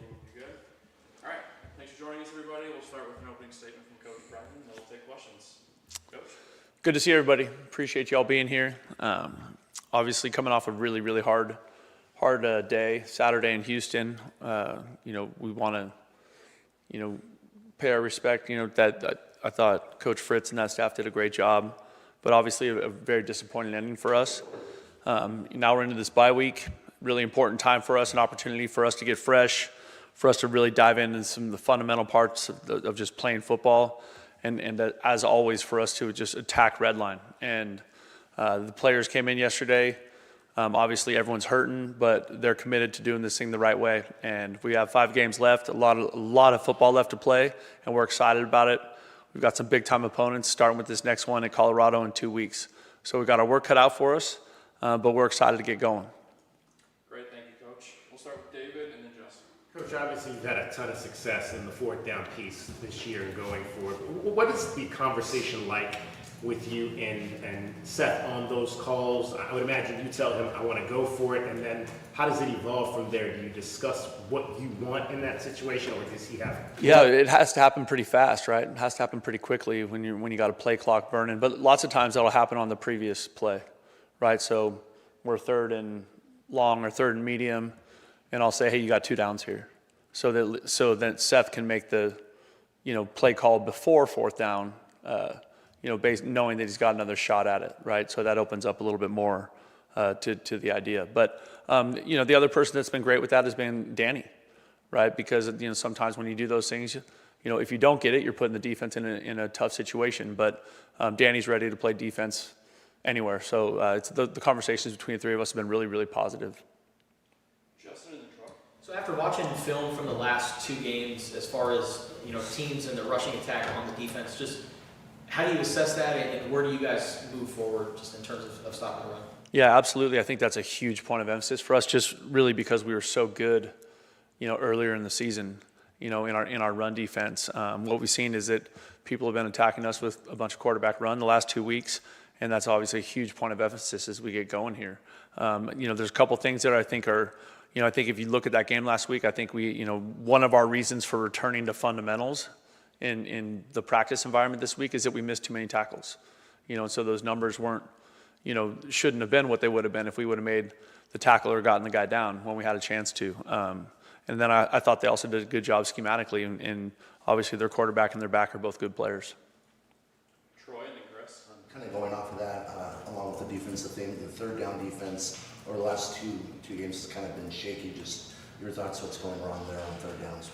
You good? All right. Thanks for joining us, everybody. We'll start with an opening statement from Coach Brennan, and then we'll take questions. Coach? Good to see everybody. Appreciate you all being here. Obviously, coming off a really hard day, Saturday in Houston. We want to, pay our respect. That I thought Coach Fritz and that staff did a great job, but obviously a very disappointing ending for us. Now we're into this bye week. Really important time for us, an opportunity for us to get fresh, for us to really dive into some of the fundamental parts of just playing football, and that, as always, for us to just attack redline. And the players came in yesterday. Obviously, everyone's hurting, but they're committed to doing this thing the right way. And we have 5 games left, a lot of football left to play, and we're excited about it. We've got some big-time opponents, starting with this next one at Colorado in 2 weeks. So we've got our work cut out for us, but we're excited to get going. Great, thank you, Coach. We'll start with David and then Justin. Coach, obviously you've had a ton of success in the fourth down piece this year and going forward. What is the conversation like with you and Seth on those calls? I would imagine you tell him, I want to go for it, and then how does it evolve from there? Do you discuss what you want in that situation, or does he have? Yeah, it has to happen pretty fast, right? It has to happen pretty quickly when you got a play clock burning. But lots of times that'll happen on the previous play, right? So we're third and long or third and medium, and I'll say, hey, you got 2 downs here, so that Seth can make the play call before fourth down. Knowing that he's got another shot at it, right? So that opens up a little bit more to the idea. But, the other person that's been great with that has been Danny, right? Because, sometimes when you do those things, if you don't get it, you're putting the defense in a tough situation. But Danny's ready to play defense anywhere. So it's the conversations between the 3 of us have been really positive. Justin in the truck. So after watching film from the last 2 games, as far as, teams and the rushing attack on the defense, just how do you assess that, and where do you guys move forward just in terms of stopping the run? Yeah, absolutely. I think that's a huge point of emphasis for us, just really because we were so good, earlier in the season, in our run defense. What we've seen is that people have been attacking us with a bunch of quarterback run the last 2 weeks, and that's obviously a huge point of emphasis as we get going here. There's a couple things that I think are, I think if you look at that game last week, I think we, one of our reasons for returning to fundamentals in the practice environment this week is that we missed too many tackles. So those numbers weren't, shouldn't have been what they would have been if we would have made the tackle or gotten the guy down when we had a chance to. And then I thought they also did a good job schematically, and obviously their quarterback and their back are both good players. Troy and then Chris. Kind of going off of that, along with the defensive thing, the third down defense over the last two games has kind of been shaky. Just your thoughts, what's going wrong there on third downs?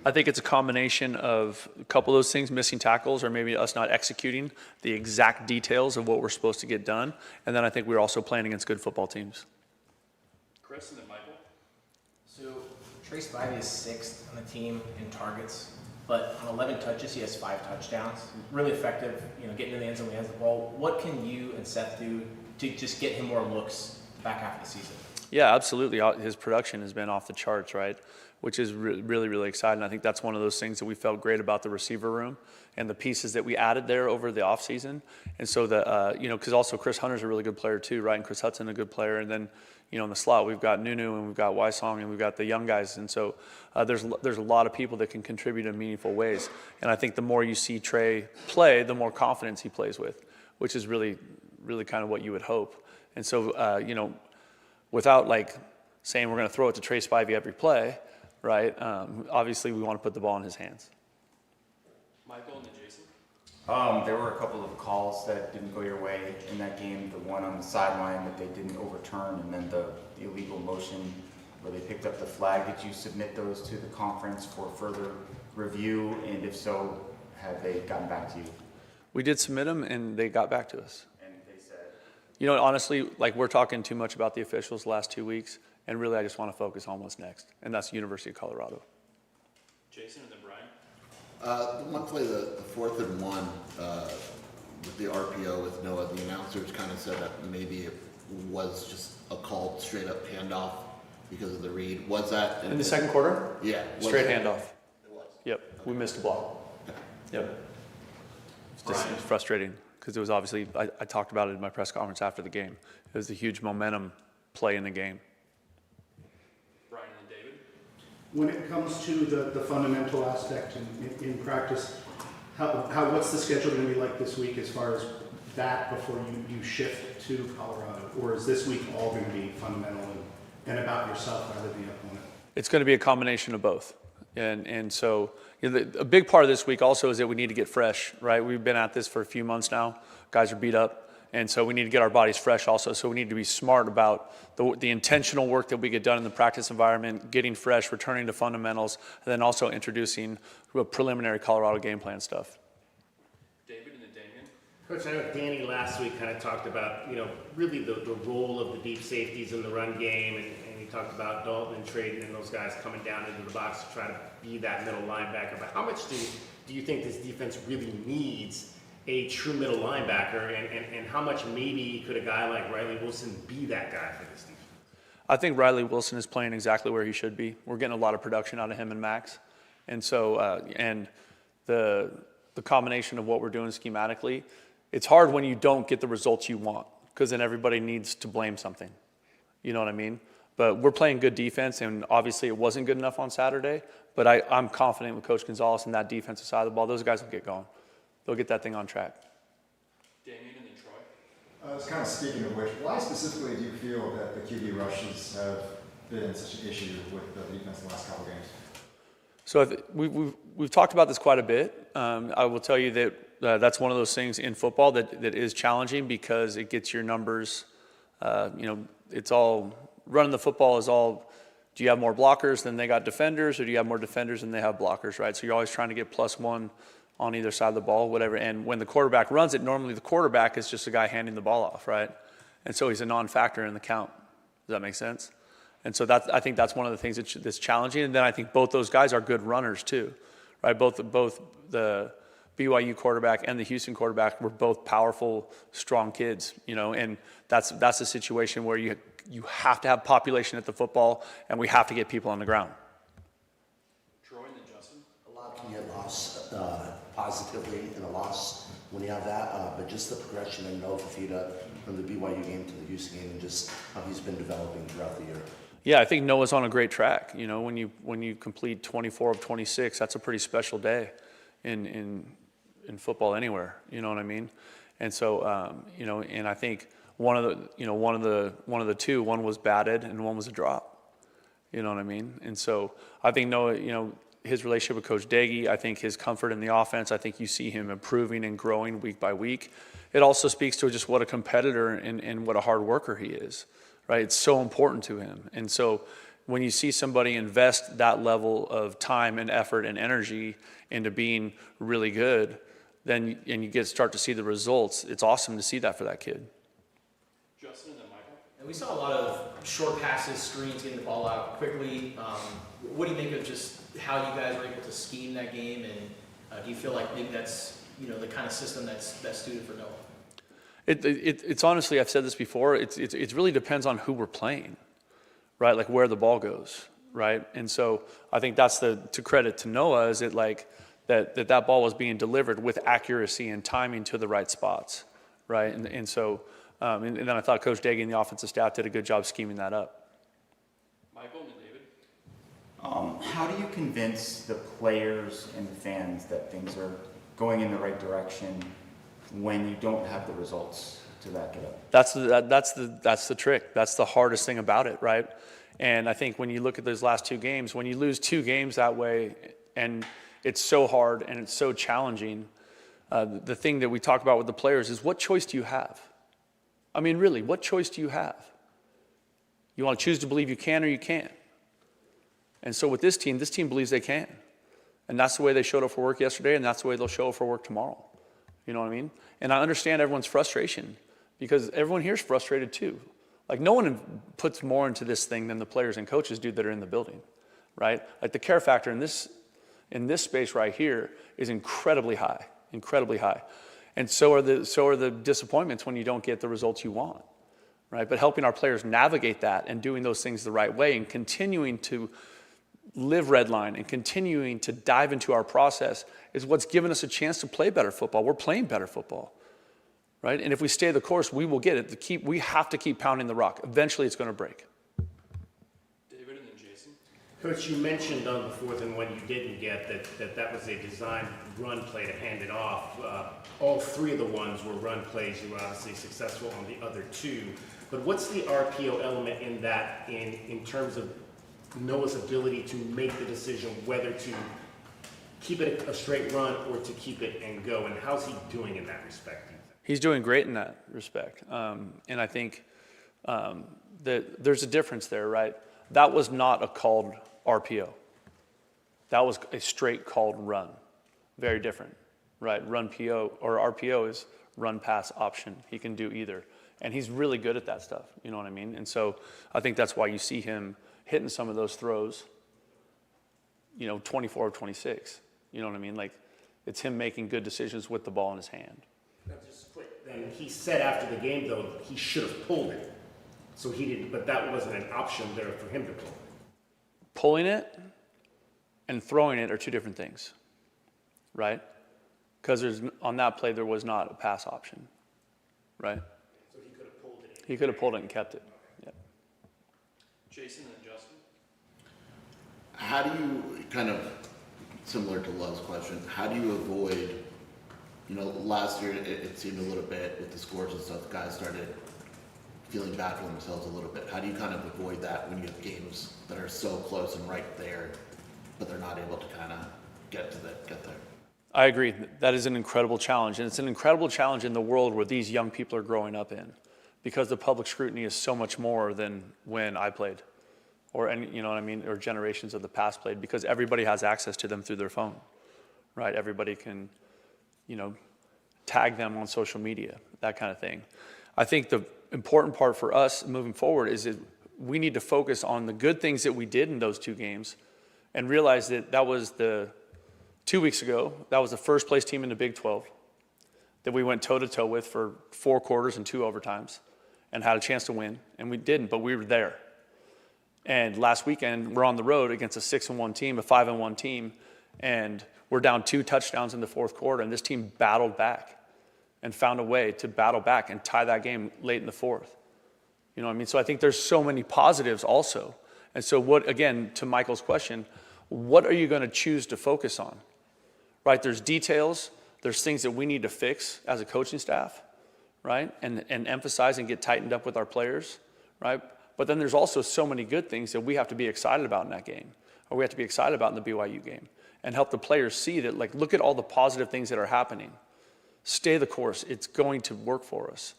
I think it's a combination of a couple of those things, missing tackles, or maybe us not executing the exact details of what we're supposed to get done. And then I think we're also playing against good football teams. Chris and then Michael. So Trace Spivey is 6th on the team in targets, but on 11 touches, he has 5 touchdowns. Really effective, getting in the end zone when he has the ball. What can you and Seth do to just get him more looks the back half of the season? Yeah, absolutely. His production has been off the charts, right? Which is really exciting. I think that's one of those things that we felt great about the receiver room and the pieces that we added there over the offseason. And so because also Chris Hunter's a really good player too, right? And Chris Hudson a good player. And then, in the slot, we've got Nunu and we've got Wysong and we've got the young guys. And so there's a lot of people that can contribute in meaningful ways. And I think the more you see Trey play, the more confidence he plays with, which is really kind of what you would hope. And so, without saying we're going to throw it to Trey Spivey every play, right? Obviously, we want to put the ball in his hands. Michael and then Jason. There were a couple of calls that didn't go your way in that game. The one on the sideline that they didn't overturn, and then the illegal motion where they picked up the flag. Did you submit those to the conference for further review? And if so, have they gotten back to you? We did submit them, and they got back to us. And they said? Honestly, we're talking too much about the officials the last 2 weeks. And really, I just want to focus on what's next, and that's the University of Colorado. Jason and then Brian. The one play, the 4th and 1, with the RPO with Noah, the announcers kind of said that maybe it was just a called straight up handoff because of the read. Was that in the second quarter? Yeah. Straight handoff. It was. Yep. We missed a block. Yep. It's frustrating because it was obviously, I talked about it in my press conference after the game. It was a huge momentum play in the game. When it comes to the fundamental aspect in practice, what's the schedule going to be like this week as far as that before you shift to Colorado? Or is this week all going to be fundamental and about yourself rather than the opponent? It's going to be a combination of both. And so a big part of this week also is that we need to get fresh, right? We've been at this for a few months now. Guys are beat up. And so we need to get our bodies fresh also. So we need to be smart about the intentional work that we get done in the practice environment, getting fresh, returning to fundamentals, and then also introducing preliminary Colorado game plan stuff. David and then Damian. Coach, I know Danny last week kind of talked about, really the role of the deep safeties in the run game, and he talked about Dalton and Trayton and those guys coming down into the box to try to be that middle linebacker. But how much do you think this defense really needs a true middle linebacker, and how much maybe could a guy like Riley Wilson be that guy for this defense? I think Riley Wilson is playing exactly where he should be. We're getting a lot of production out of him and Max. And so, and the combination of what we're doing schematically, it's hard when you don't get the results you want, because then everybody needs to blame something. You know what I mean? But we're playing good defense, and obviously it wasn't good enough on Saturday, but I'm confident with Coach Gonzalez and that defensive side of the ball. Those guys will get going. They'll get that thing on track. Damian and then Troy. I was kind of speaking of which, why specifically do you feel that the QB rushes have been such an issue with the defense in the last couple games? So we've talked about this quite a bit. I will tell you that that's one of those things in football that is challenging because it gets your numbers. It's all running the football is all. Do you have more blockers than they got defenders, or do you have more defenders than they have blockers? Right. So you're always trying to get +1 on either side of the ball, whatever. And when the quarterback runs it, normally the quarterback is just a guy handing the ball off, right? And so he's a non-factor in the count. Does that make sense? And so I think that's one of the things that's challenging. And then I think both those guys are good runners too, right? Both the BYU quarterback and the Houston quarterback were both powerful, strong kids, and that's a situation where you have to have population at the football, and we have to get people on the ground. Troy and then Justin. A lot can get lost positively in a loss when you have that, but just the progression and Noah Fafita from the BYU game to the Houston game and just how he's been developing throughout the year. Yeah, I think Noah's on a great track. When you complete 24 of 26, that's a pretty special day in football anywhere. You know what I mean? And so and I think one of the two, one was batted and one was a drop. You know what I mean? And so I think Noah, his relationship with Coach Daggy, I think his comfort in the offense, I think you see him improving and growing week by week. It also speaks to just what a competitor and what a hard worker he is, right? It's so important to him. And so when you see somebody invest that level of time and effort and energy into being really good, then you start to see the results. It's awesome to see that for that kid. Justin and then Michael. And we saw a lot of short passes, screens, getting the ball out quickly. What do you think of just how you guys were able to scheme that game, and do you feel like maybe that's the kind of system that's best suited for Noah? It's honestly, I've said this before. It really depends on who we're playing, right? Like where the ball goes, right? And so I think that's to credit to Noah is it like that ball was being delivered with accuracy and timing to the right spots, right? And so and then I thought Coach Daggy and the offensive staff did a good job scheming that up. Michael and then David. How do you convince the players and the fans that things are going in the right direction when you don't have the results to back it up? That's the trick. That's the hardest thing about it, right? And I think when you look at those last two games, when you lose two games that way, and it's so hard and it's so challenging, the thing that we talk about with the players is what choice do you have? I mean, really, what choice do you have? You want to choose to believe you can or you can't. And so with this team believes they can. And that's the way they showed up for work yesterday, and that's the way they'll show up for work tomorrow. You know what I mean? And I understand everyone's frustration because everyone here is frustrated too. Like no one puts more into this thing than the players and coaches do that are in the building, right? Like the care factor in this space right here is incredibly high. And so are the disappointments when you don't get the results you want, right? But helping our players navigate that and doing those things the right way and continuing to live Redline and continuing to dive into our process is what's given us a chance to play better football. We're playing better football, right? And if we stay the course, we will get it. We have to keep pounding the rock. Eventually, it's going to break. David and then Jason. Coach, you mentioned on the 4th and 1 you didn't get that was a designed run play to hand it off. All 3 of the ones were run plays. You were obviously successful on the other 2. But what's the RPO element in that in terms of Noah's ability to make the decision whether to keep it a straight run or to keep it and go? And how's he doing in that respect? He's doing great in that respect. And I think that there's a difference there, right? That was not a called RPO. That was a straight called run. Very different, right? Run PO or RPO is run pass option. He can do either. And he's really good at that stuff, you know what I mean? And so I think that's why you see him hitting some of those throws, 24 of 26. You know what I mean? Like, it's him making good decisions with the ball in his hand. Just quick, then he said after the game, though, he should have pulled it. So he didn't, but that wasn't an option there for him to pull. Pulling it and throwing it are two different things, right? Because on that play, there was not a pass option, right? So he could have pulled it. He could have pulled it and kept it. Yeah. Jason and Justin? How do you, kind of similar to Love's question, how do you avoid, last year it seemed a little bit with the scores and stuff, guys started feeling bad for themselves a little bit. How do you kind of avoid that when you have games that are so close and right there, but they're not able to kind of get there? I agree. That is an incredible challenge. And it's an incredible challenge in the world where these young people are growing up in, because the public scrutiny is so much more than when I played, or or generations of the past played, because everybody has access to them through their phone, right? Everybody can, tag them on social media, that kind of thing. I think the important part for us moving forward is that we need to focus on the good things that we did in those 2 games and realize that was 2 weeks ago, that was the first place team in the Big 12 that we went toe-to-toe with for 4 quarters and 2 overtimes and had a chance to win, and we didn't, but we were there. And last weekend, we're on the road against a 6-1 team, a 5-1 team, and we're down 2 touchdowns in the 4th quarter, and this team battled back and found a way to battle back and tie that game late in the 4th. You know what I mean? So I think there's so many positives also. And so again, to Michael's question, what are you going to choose to focus on? Right? There's details, there's things that we need to fix as a coaching staff, right? And emphasize and get tightened up with our players, right? But then there's also so many good things that we have to be excited about in that game, or we have to be excited about in the BYU game, and help the players see that, like, look at all the positive things that are happening. Stay the course. It's going to work for us.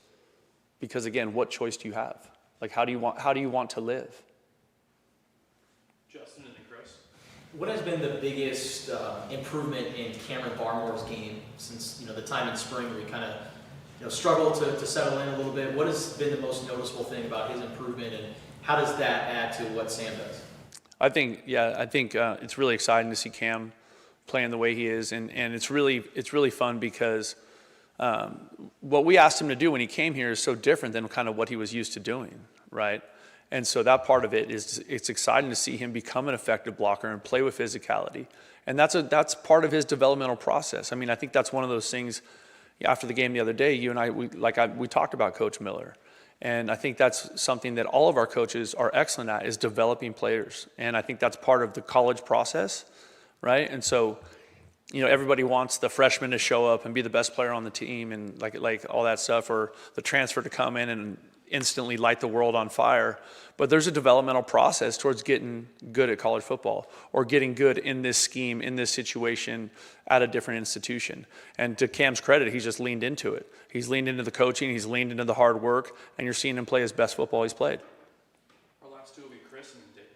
Because again, what choice do you have? Like, how do you want to live? Justin and then Chris? What has been the biggest improvement in Cameron Barmore's game since the time in spring where he kind of struggled to settle in a little bit? What has been the most noticeable thing about his improvement, and how does that add to what Sam does? I think it's really exciting to see Cam playing the way he is, and it's really fun because what we asked him to do when he came here is so different than kind of what he was used to doing, right? And so that part of it is, it's exciting to see him become an effective blocker and play with physicality, and that's part of his developmental process. I mean, I think that's one of those things. After the game the other day, you and I, we talked about Coach Miller. And I think that's something that all of our coaches are excellent at, is developing players. And I think that's part of the college process, right? And so, everybody wants the freshman to show up and be the best player on the team and like all that stuff, or the transfer to come in and instantly light the world on fire. But there's a developmental process towards getting good at college football, or getting good in this scheme, in this situation at a different institution. And to Cam's credit, he's just leaned into it. He's leaned into the coaching, he's leaned into the hard work, and you're seeing him play his best football he's played. Our last 2 will be Chris and David.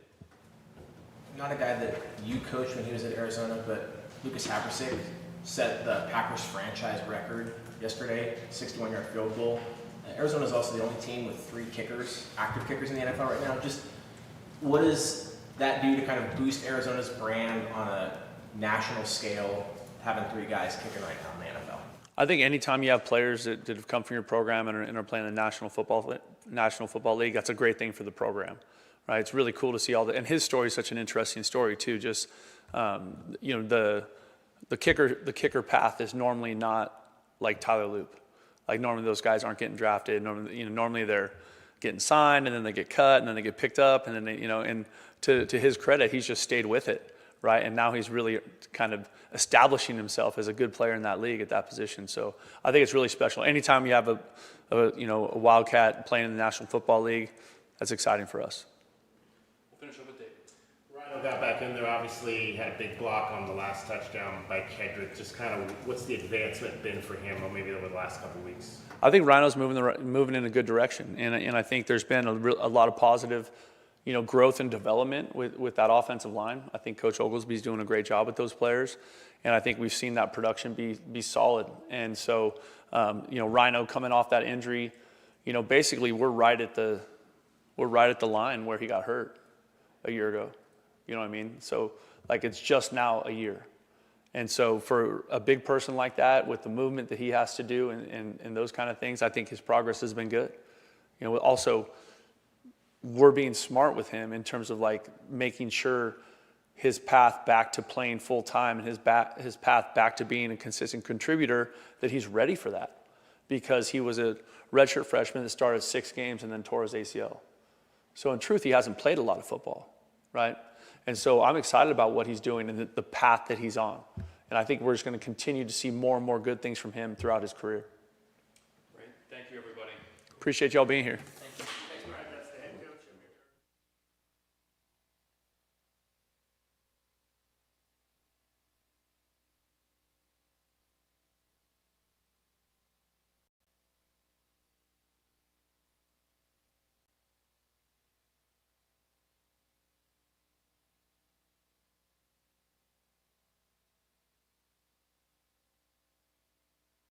Not a guy that you coached when he was at Arizona, but Lucas Haversick set the Packers franchise record yesterday, 61-yard field goal. Arizona is also the only team with 3 kickers, active kickers in the NFL right now. Just what does that do to kind of boost Arizona's brand on a national scale, having 3 guys kicking right now in the NFL? I think anytime you have players that have come from your program and are playing in the National Football League, that's a great thing for the program, right? It's really cool to see all that. And his story is such an interesting story too. Just the kicker path is normally not like Tyler Loop. Like, normally those guys aren't getting drafted. Normally they're getting signed, and then they get cut, and then they get picked up, and then they, and to his credit, he's just stayed with it, right? And now he's really kind of establishing himself as a good player in that league at that position. So I think it's really special. Anytime you have a Wildcat playing in the National Football League, that's exciting for us. We'll finish up with Dave. Rhino got back in there, obviously had a big block on the last touchdown by Kendrick. Just kind of what's the advancement been for him, or maybe over the last couple of weeks? I think Rhino's moving in a good direction, and I think there's been a lot of positive, growth and development with that offensive line. I think Coach Oglesby's doing a great job with those players, and I think we've seen that production be solid. And so, Rhino coming off that injury, basically we're right at the line where he got hurt a year ago. You know what I mean? So it's just now a year. And so for a big person like that, with the movement that he has to do and those kind of things, I think his progress has been good. Also, we're being smart with him in terms of making sure his path back to playing full time and his path back to being a consistent contributor, that he's ready for that, because he was a redshirt freshman that started 6 games and then tore his ACL. So in truth, he hasn't played a lot of football, right? And so I'm excited about what he's doing and the path that he's on. And I think we're just going to continue to see more and more good things from him throughout his career. Great. Thank you, everybody. Appreciate y'all being here. Thank